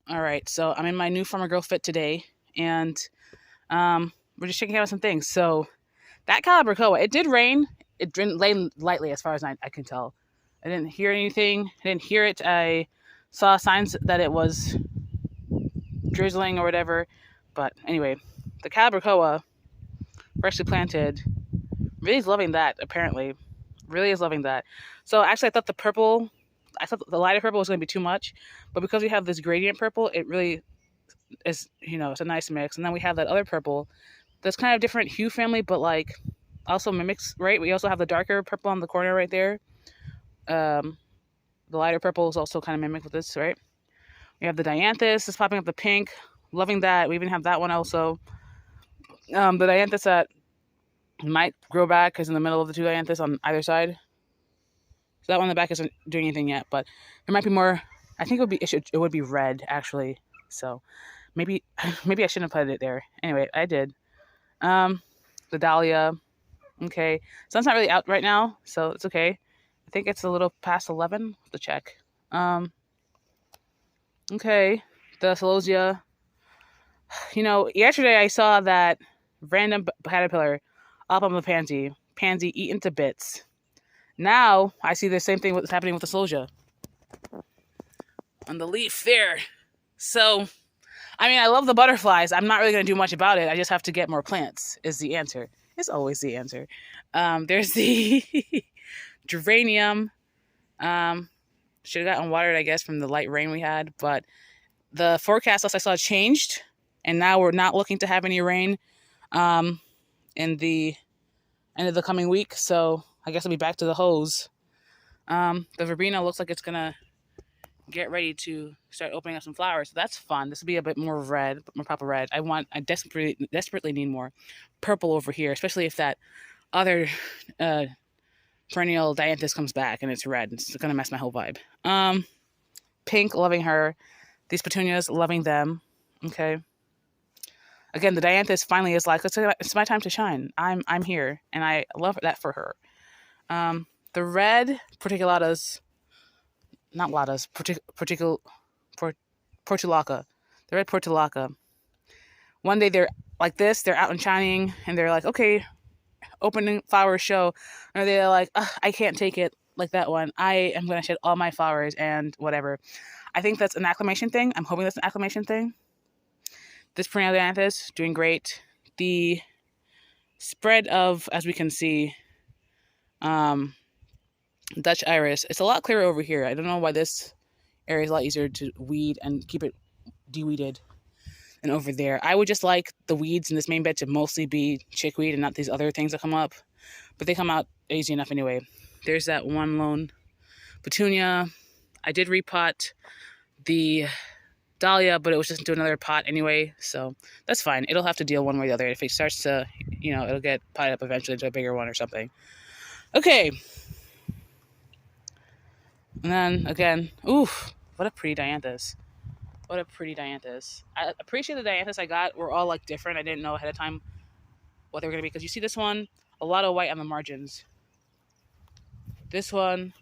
All right, so I'm in my new Farmer Girl fit today, and we're just checking out some things. So that Calibracoa, it did rain. It didn't rain lightly, as far as I can tell. I didn't hear anything. I didn't hear it. I saw signs that it was drizzling or whatever. But anyway, the Calibracoa, freshly planted, really is loving that. Apparently, really is loving that. So actually, I thought the lighter purple was going to be too much, but because we have this gradient purple, it really is, it's a nice mix. And then we have that other purple that's kind of different hue family, but like also mimics, right? We also have the darker purple on the corner right there. Um, the lighter purple is also kind of mimicked with this, right? We have the dianthus is popping up the pink, loving that. We even have that one also. The dianthus that might grow back is in the middle of the two dianthus on either side. So that one in the back isn't doing anything yet, but there might be more. I think it would be red actually. So maybe maybe I shouldn't have put it there. Anyway, I did. Um, the dahlia. Okay, sun's not really out right now, so it's okay. I think it's a little past 11 to check. Okay, the celosia. Yesterday I saw that random caterpillar up on the pansy eaten to bits. Now I see the same thing what's happening with the celosia on the leaf there. So, I mean, I love the butterflies. I'm not really going to do much about it. I just have to get more plants, is the answer. It's always the answer. There's the geranium. Should have gotten watered, I guess, from the light rain we had. But the forecast I saw changed, and now we're not looking to have any rain in the end of the coming week. So I guess I'll be back to the hose. The verbena looks like it's going to get ready to start opening up some flowers. So that's fun. This will be a bit more red, more proper red. I desperately need more purple over here, especially if that other perennial dianthus comes back and it's red. It's gonna mess my whole vibe. Pink, loving her. These petunias, loving them. Okay. Again, the dianthus finally is like, it's my time to shine. I'm here, and I love that for her. The red porticulatas, not latas, portulaca. The red portulaca. One day they're like this, they're out and shining, and they're like, okay, opening flower show. Or they're like, I can't take it like that one. I am going to shed all my flowers and whatever. I think that's an acclimation thing. I'm hoping that's an acclimation thing. This perennial dianthus, doing great. The spread of, as we can see, Dutch iris, it's a lot clearer over here. I don't know why this area is a lot easier to weed and keep it de-weeded than over there. I would just like the weeds in this main bed to mostly be chickweed and not these other things that come up. But they come out easy enough anyway. There's that one lone petunia. I did repot the dahlia, but it was just into another pot anyway, so that's fine. It'll have to deal one way or the other. If it starts to, it'll get potted up eventually into a bigger one or something. Okay. And then again, oof, what a pretty dianthus. What a pretty dianthus. I appreciate the dianthus I got were all like different. I didn't know ahead of time what they were going to be, because you see this one, a lot of white on the margins. This one,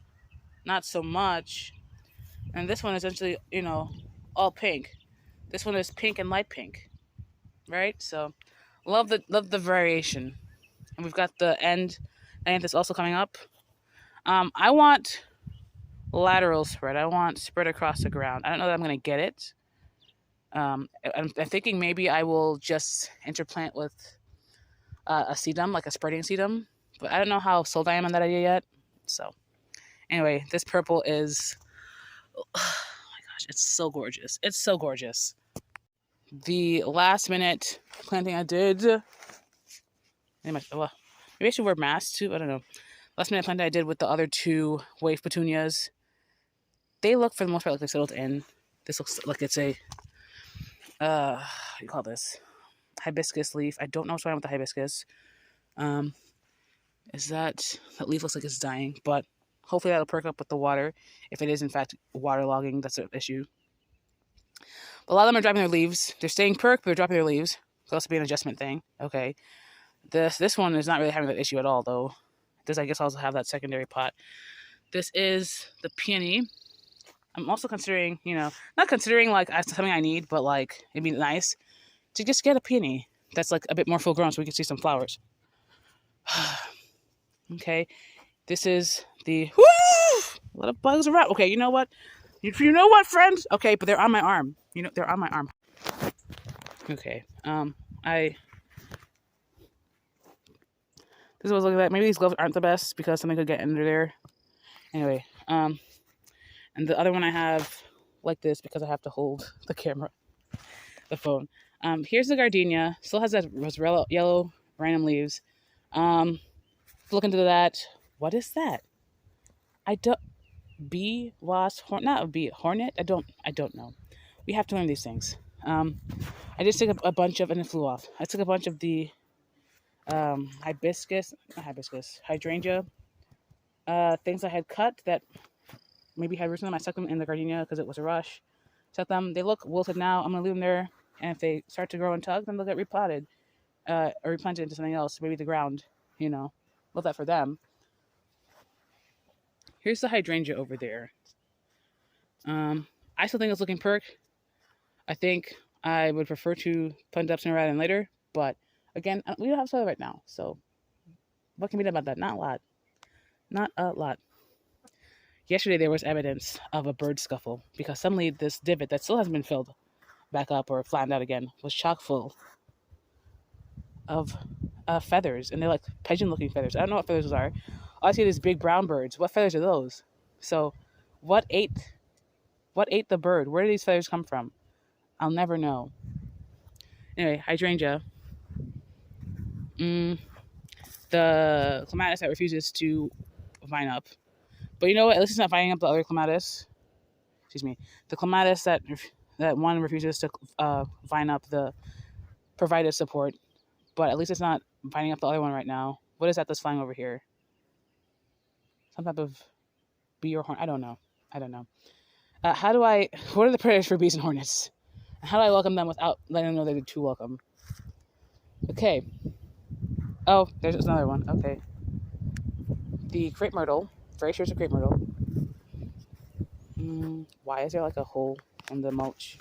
not so much. And this one is essentially, all pink. This one is pink and light pink, right? So love the variation. And we've got the end dianthus also coming up. I want lateral spread. I want spread across the ground. I don't know that I'm going to get it. I'm thinking maybe I will just interplant with a sedum, like a spreading sedum. But I don't know how sold I am on that idea yet. So anyway, this purple is, oh my gosh, it's so gorgeous. It's so gorgeous. The last minute planting I did, maybe I should wear masks too. I don't know. Last minute planting I did with the other two wave petunias. They look for the most part like they settled in. This looks like it's a what do you call this? Hibiscus leaf. I don't know what's going on with the hibiscus. Is that leaf looks like it's dying, but hopefully that'll perk up with the water. If it is in fact waterlogging, that's an issue. But a lot of them are dropping their leaves. They're staying perked, but they're dropping their leaves. It'll also be an adjustment thing. Okay. This one is not really having that issue at all, though. This, I guess, also have that secondary pot. This is the peony. I'm also considering, not considering like something I need, but like it'd be nice to just get a peony that's like a bit more full grown so we can see some flowers. Okay, this is the woo! A lot of bugs around. Okay, you know what? You know what, friends? Okay, but they're on my arm. They're on my arm. Okay. I This is what I was looking at. Maybe these gloves aren't the best because something could get under there. Anyway, and the other one I have like this because I have to hold the camera, the phone. Here's the gardenia. Still has those yellow random leaves. Look into that. What is that? I don't. Bee, wasp, not a bee, hornet. I don't know. We have to learn these things. I just took a bunch of, and it flew off. I took a bunch of the hydrangea things I had cut that maybe had roots in them. I stuck them in the gardenia because it was a rush. Set them. They look wilted now. I'm gonna leave them there, and if they start to grow and tug, then they'll get repotted or replanted into something else, maybe the ground. Love that for them. Here's the hydrangea over there. I still think it's looking perk. I think I would prefer to plant up sooner rather than later, but again, we don't have soil right now, so what can be done about that? Not a lot. Not a lot. Yesterday there was evidence of a bird scuffle because suddenly this divot that still hasn't been filled back up or flattened out again was chock full of feathers, and they're like pigeon-looking feathers. I don't know what feathers those are. All I see are these big brown birds. What feathers are those? So, what ate the bird? Where did these feathers come from? I'll never know. Anyway, hydrangea. The clematis that refuses to vine up. But you know what? At least it's not vining up the other clematis. Excuse me. The clematis that one refuses to vine up the provided support. But at least it's not vining up the other one right now. What is that that's flying over here? Some type of bee or hornet? I don't know. What are the predators for bees and hornets? How do I welcome them without letting them know they're too welcome? Okay. Oh, there's another one. Okay. The crepe myrtle. Very sure it's a crepe myrtle. Why is there like a hole in the mulch?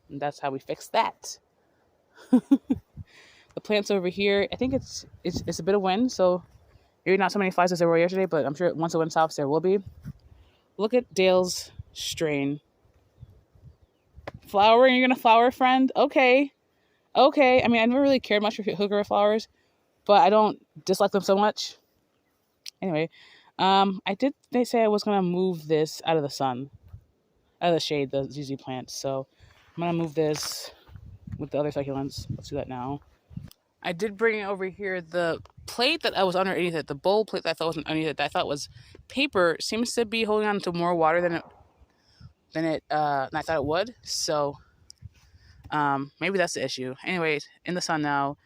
And that's how we fix that. The plants over here, I think it's a bit of wind, so maybe not so many flies as there were yesterday, but I'm sure once the wind stops, there will be. Look at Dale's strain. Flowering, you're gonna flower, friend? Okay. I mean, I never really cared much for heuchera flowers, but I don't dislike them so much. Anyway, they say I was gonna move this out of the sun, out of the shade, the ZZ plant. So I'm gonna move this with the other succulents. Let's do that now. I did bring over here the plate that I was underneath it, the bowl plate that I thought was underneath it, that I thought was paper, seems to be holding on to more water than I thought it would. So maybe that's the issue. Anyway, in the sun now.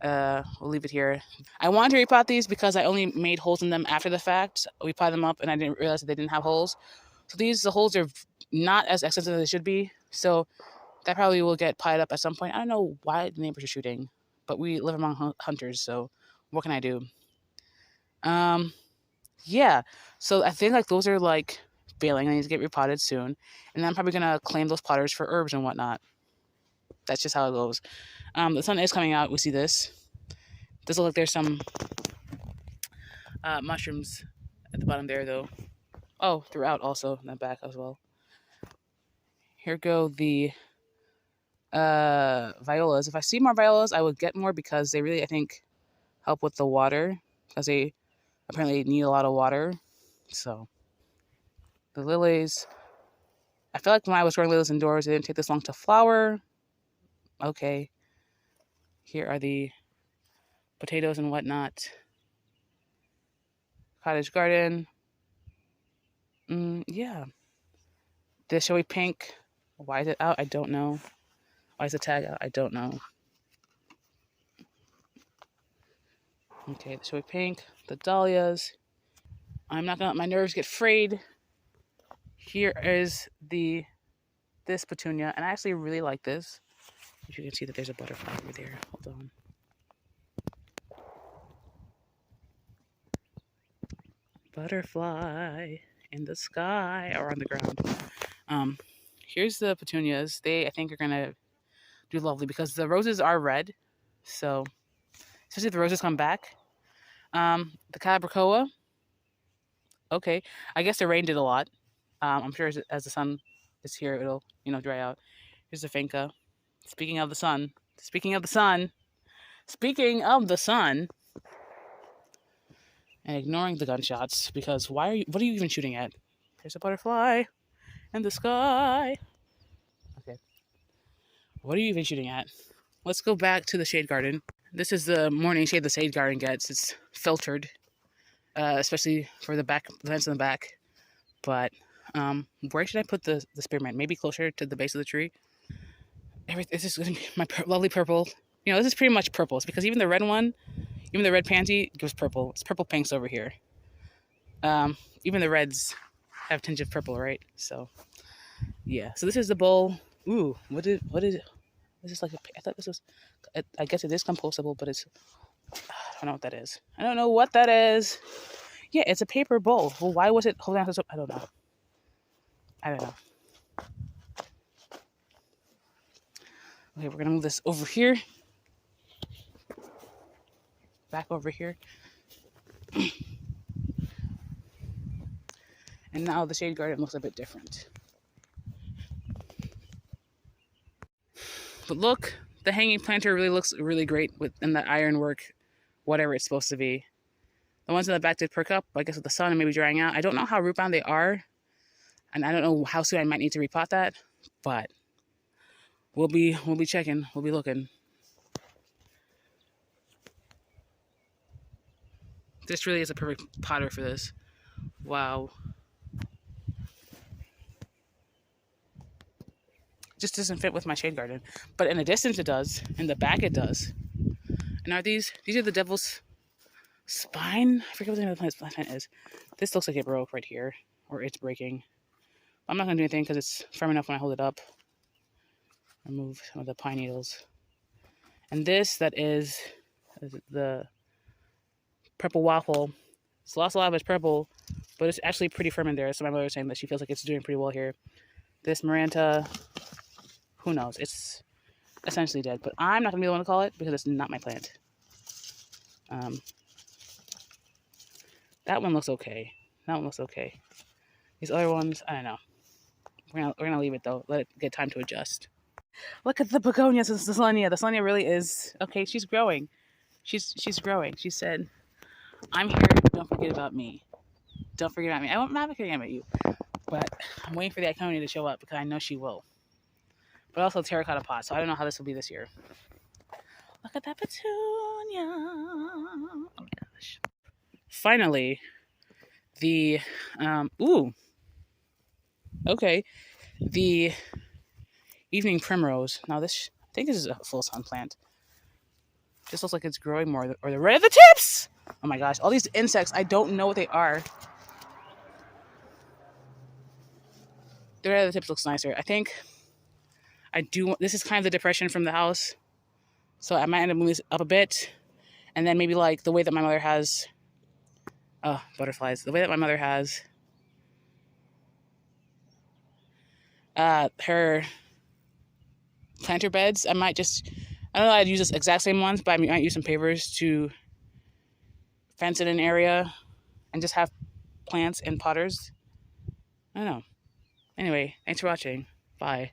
We'll leave it here. I wanted to repot these because I only made holes in them after the fact. We potted them up and I didn't realize that they didn't have holes. So the holes are not as extensive as they should be. So that probably will get potted up at some point. I don't know why the neighbors are shooting, but we live among hunters, so what can I do? Yeah. So I think like those are like failing. I need to get repotted soon. And then I'm probably gonna claim those potters for herbs and whatnot. That's just how it goes. The sun is coming out. We see this. Does look like there's some mushrooms at the bottom there, though. Oh, throughout also, in the back as well. Here go the violas. If I see more violas, I will get more because they really, I think, help with the water because they apparently need a lot of water. So, the lilies. I feel like when I was growing lilies indoors, it didn't take this long to flower. Okay. Here are the potatoes and whatnot. Cottage garden. Yeah. The showy pink. Why is it out? I don't know. Why is the tag out? I don't know. Okay, the showy pink. The dahlias. I'm not gonna let my nerves get frayed. Here is this petunia, and I actually really like this. As you can see that there's a butterfly over there. Hold on. Butterfly in the sky or on the ground. Um, Here's the petunias. They, I think, are gonna do lovely because the roses are red. So, especially if the roses come back. The Calabricoa, okay. I guess the rain did a lot. I'm sure as the sun is here, it'll, dry out. Here's the Finca. Speaking of the sun, speaking of the sun, speaking of the sun, and ignoring the gunshots because what are you even shooting at? There's a butterfly in the sky. Okay. What are you even shooting at? Let's go back to the shade garden. This is the morning shade the shade garden gets. It's filtered, especially for the vents in the back. But where should I put the spearmint? Maybe closer to the base of the tree. This is going to be my lovely purple. This is pretty much purple. It's because even the red one, even the red pansy gives purple. It's purple pinks over here. Even the reds have a tinge of purple, right? So, yeah. So this is the bowl. Ooh, what is it? Is this like I thought this was, I guess it is compostable, but it's, I don't know what that is. I don't know what that is. Yeah, it's a paper bowl. Well, why was it holding on to so, I don't know. Okay, we're gonna move this over here. Back over here. And now the shade garden looks a bit different. But look, the hanging planter really looks really great in the ironwork, whatever it's supposed to be. The ones in the back did perk up, I guess with the sun and maybe drying out. I don't know how root bound they are, and I don't know how soon I might need to repot that, but we'll be checking, we'll be looking. This really is a perfect potter for this. Wow. Just doesn't fit with my shade garden, but in the distance it does. In the back it does. And are these are the devil's spine? I forget what the name of the plant is. This looks like it broke right here, or it's breaking. I'm not gonna do anything because it's firm enough when I hold it up. Remove some of the pine needles. And that is the purple waffle. It's lost a lot of its purple, but it's actually pretty firm in there. So my mother was saying that she feels like it's doing pretty well here. This Maranta, who knows? It's essentially dead, but I'm not gonna be the one to call it because it's not my plant. That one looks okay. That one looks okay. These other ones, I don't know. We're gonna leave it though. Let it get time to adjust. Look at the begonias. This is the Selenia. The Selenia really is okay. She's growing. She's growing. She said, "I'm here. Don't forget about me. Don't forget about me." I'm not forgetting about you, but I'm waiting for the Iconia to show up because I know she will. But also terracotta pot, so I don't know how this will be this year. Look at that petunia. Oh my gosh. Finally, the okay, the evening primrose. Now this, I think this is a full sun plant. This looks like it's growing more, or the red of the tips. Oh my gosh, all these insects, I don't know what they are. The red of the tips looks nicer. I think this is kind of the depression from the house. So I might end up moving this up a bit. And then maybe like the way that my mother has, butterflies. The way that my mother has her planter beds. I don't know, I'd use this exact same ones, but I might use some pavers to fence in an area and just have plants and potters. I don't know. Anyway, thanks for watching. Bye.